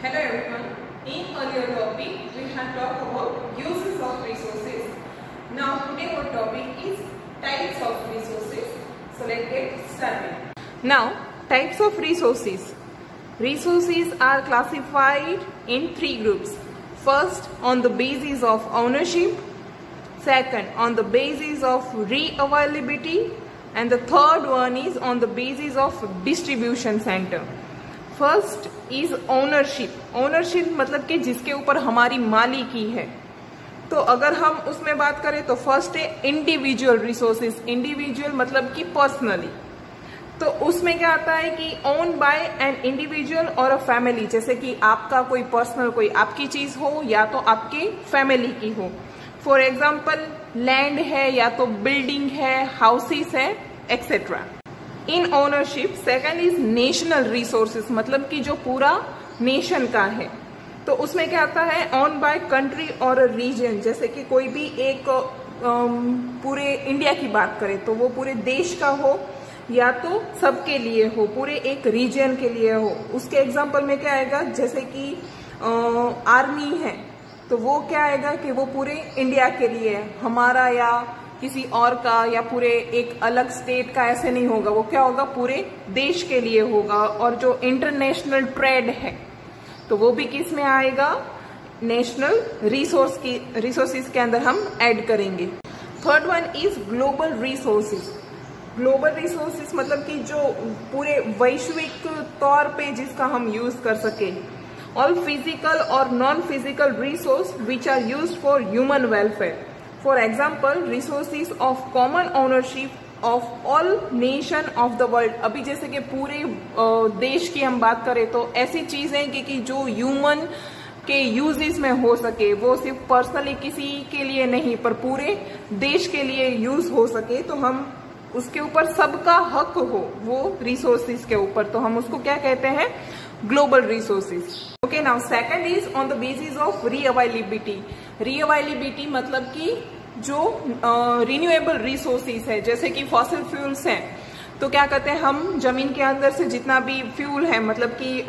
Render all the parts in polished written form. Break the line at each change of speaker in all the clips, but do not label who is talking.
Hello everyone. In earlier topic we had talked about uses of resources. Now today our topic is types of resources. So let's get started. Now types of resources. Resources are classified in three groups. First, on the basis of ownership. Second, on the basis of re-availability. And the third one is on the basis of distribution center. First is ownership. Ownership मतलब कि जिसके ऊपर हमारी मालिकी है. तो अगर हम उसमें बात करें तो फर्स्ट है इंडिविजुअल रिसोर्सेज. इंडिविजुअल मतलब कि पर्सनली. तो उसमें क्या आता है कि ओन बाय एन इंडिविजुअल और अ फैमिली. जैसे कि आपका कोई पर्सनल कोई आपकी चीज हो या तो आपके फैमिली की हो. फॉर एग्जाम्पल लैंड है या तो बिल्डिंग है, हाउसेस है, etcetera. In ownership. Second is national resources मतलब कि जो पूरा नेशन का है. तो उसमें क्या आता है ओन बाय कंट्री और रीजन. जैसे कि कोई भी एक पूरे इंडिया की बात करें तो वो पूरे देश का हो या तो सबके लिए हो, पूरे एक रीजन के लिए हो. उसके एग्जांपल में क्या आएगा, जैसे कि आर्मी है तो वो क्या आएगा कि वो पूरे इंडिया के लिए है, हमारा या किसी और का या पूरे एक अलग स्टेट का ऐसे नहीं होगा. वो क्या होगा, पूरे देश के लिए होगा. और जो इंटरनेशनल ट्रेड है तो वो भी किस में आएगा, नेशनल रिसोर्सेज के अंदर हम ऐड करेंगे. Third one is global resources. Global resources मतलब कि जो पूरे वैश्विक तौर पे जिसका हम यूज कर सके. ऑल फिजिकल और non physical resource which are used for human welfare. For example resources of common ownership of all nation of the world. अभी जैसे कि पूरे देश की हम बात करें तो ऐसी चीजें कि जो ह्यूमन के यूजेस में हो सके, वो सिर्फ पर्सनली किसी के लिए नहीं पर पूरे देश के लिए यूज हो सके, तो हम उसके ऊपर सबका हक हो वो रिसोर्सेज के ऊपर, तो हम उसको क्या कहते हैं, global resources. Okay, now second is on the basis of reavailability. Reavailability मतलब कि जो रिन्यूएबल रिसोर्सेज है, जैसे कि फॉसिल फ्यूल्स हैं तो क्या कहते हैं हम जमीन के अंदर से जितना भी फ्यूल है मतलब कि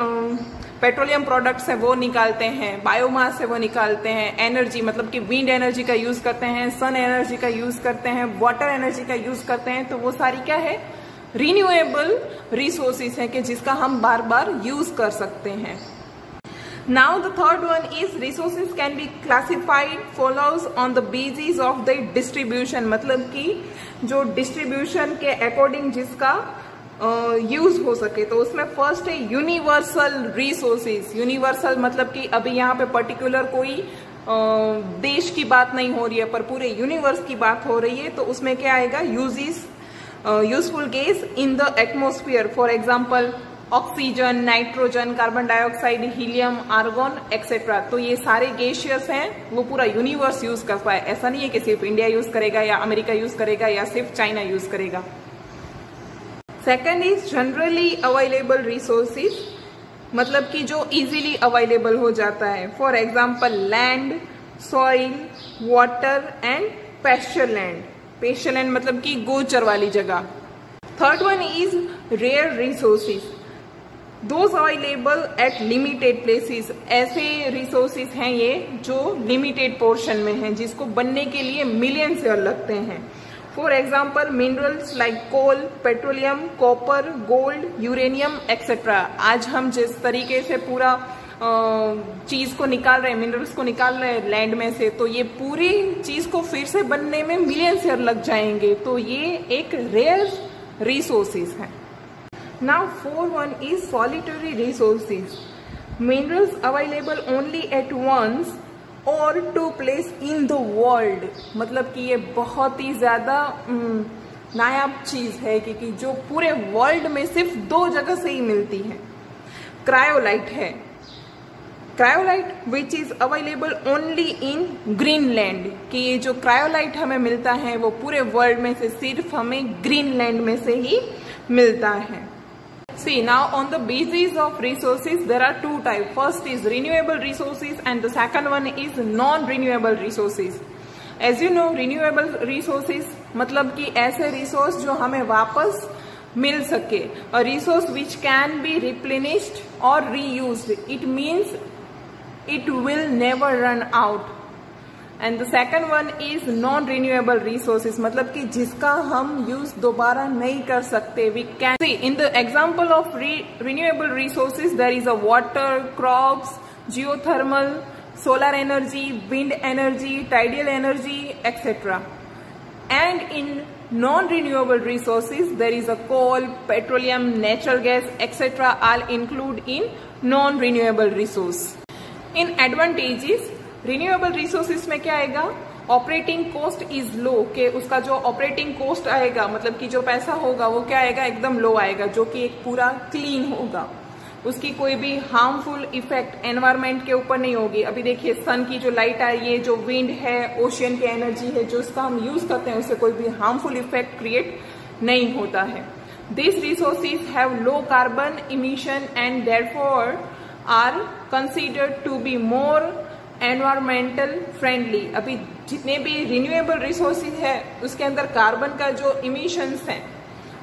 पेट्रोलियम प्रोडक्ट्स है वो निकालते हैं, बायोमास से वो निकालते हैं, एनर्जी मतलब कि विंड एनर्जी का यूज करते हैं, सन एनर्जी का यूज करते हैं, वाटर एनर्जी का यूज करते हैं. तो वो सारी क्या है, रिन्यूएबल रिसोर्सेज है कि जिसका हम बार बार यूज कर सकते हैं. Now the third one is resources can be classified follows on the basis of the distribution. मतलब कि जो डिस्ट्रीब्यूशन के अकॉर्डिंग जिसका यूज हो सके. तो उसमें फर्स्ट है यूनिवर्सल रिसोर्सेज. यूनिवर्सल मतलब कि अभी यहाँ पे पर्टिकुलर कोई देश की बात नहीं हो रही है पर पूरे यूनिवर्स की बात हो रही है. तो उसमें क्या आएगा, uses useful gas in the atmosphere. For example oxygen, nitrogen, carbon dioxide, helium, argon etcetera. तो ये सारे गैसियस हैं, वो पूरा यूनिवर्स यूज कर पाए. ऐसा नहीं है कि सिर्फ इंडिया यूज करेगा या अमेरिका यूज करेगा या सिर्फ चाइना यूज करेगा. Second is generally available resources मतलब कि जो इजीली अवेलेबल हो जाता है. For example land, soil, water and pasture land. Pasture land मतलब कि गोचर वाली जगह. Third one is rare resources. Those available at limited places. ऐसे रिसोर्सेज हैं ये जो लिमिटेड पोर्शन में हैं, जिसको बनने के लिए मिलियन ईयर लगते हैं. For example minerals like coal, petroleum, copper, gold, uranium etcetera. आज हम जिस तरीके से पूरा चीज को निकाल रहे हैं, मिनरल्स को निकाल रहे हैं लैंड में से, तो ये पूरी चीज को फिर से बनने में मिलियन ईयर लग जाएंगे. तो ये एक रेयर रिसोर्सेज है. Now fourth one is solitary resources. Minerals available only at once or two place in the world. मतलब कि ये बहुत ही ज्यादा नायाब चीज है कि जो पूरे वर्ल्ड में सिर्फ दो जगह से ही मिलती है. क्रायोलाइट है. Cryolite which is available only in Greenland. कि ये जो क्रायोलाइट हमें मिलता है वो पूरे वर्ल्ड में से सिर्फ हमें ग्रीनलैंड में से ही मिलता है. See, now on the basis of resources there are two types. First is renewable resources and the second one is non-renewable resources. As you know, renewable resources मतलब कि ऐसे रिसोर्स जो हमें वापस मिल सके. A resource which can be replenished or reused. It means it will never run out. And the second one is non-renewable resources, मतलब कि जिसका हम यूज दोबारा नहीं कर सकते. We can see in the example of renewable resources there is a water, crops, geothermal, solar energy, wind energy, tidal energy, etc. And in non-renewable resources there is a coal, petroleum, natural gas, etc. all include in non-renewable resource. In advantages, renewable resources में क्या आएगा, operating cost is low, के उसका जो operating cost आएगा मतलब कि जो पैसा होगा वो क्या आएगा, एकदम लो आएगा, जो कि एक पूरा क्लीन होगा. उसकी कोई भी हार्मफुल इफेक्ट एनवायरमेंट के ऊपर नहीं होगी. अभी देखिए सन की जो लाइट आ रही है, जो विंड है, ओशियन की एनर्जी है, जो इसका हम यूज करते हैं उससे कोई भी हार्मफुल इफेक्ट क्रिएट नहीं होता है. This resources have low carbon emission and therefore are considered to be more environmental friendly. अभी जितने भी रिन्यूएबल रिसोर्सेज है उसके अंदर कार्बन का जो इमिशंस है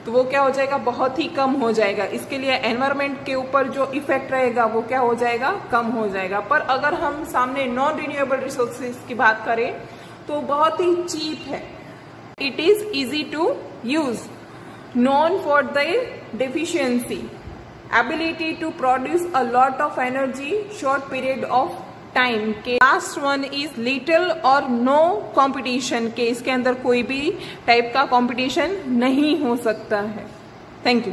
तो वो क्या हो जाएगा, बहुत ही कम हो जाएगा. इसके लिए एनवायरमेंट के ऊपर जो इफेक्ट रहेगा वो क्या हो जाएगा, कम हो जाएगा. पर अगर हम सामने नॉन रिन्यूएबल रिसोर्सेज की बात करें तो बहुत ही चीप है. It is easy to use, known for the deficiency, ability to produce a lot of energy short period of time. के लास्ट वन इज लिटिल और नो कंपटीशन, के इसके अंदर कोई भी टाइप का कंपटीशन नहीं हो सकता है. Thank you.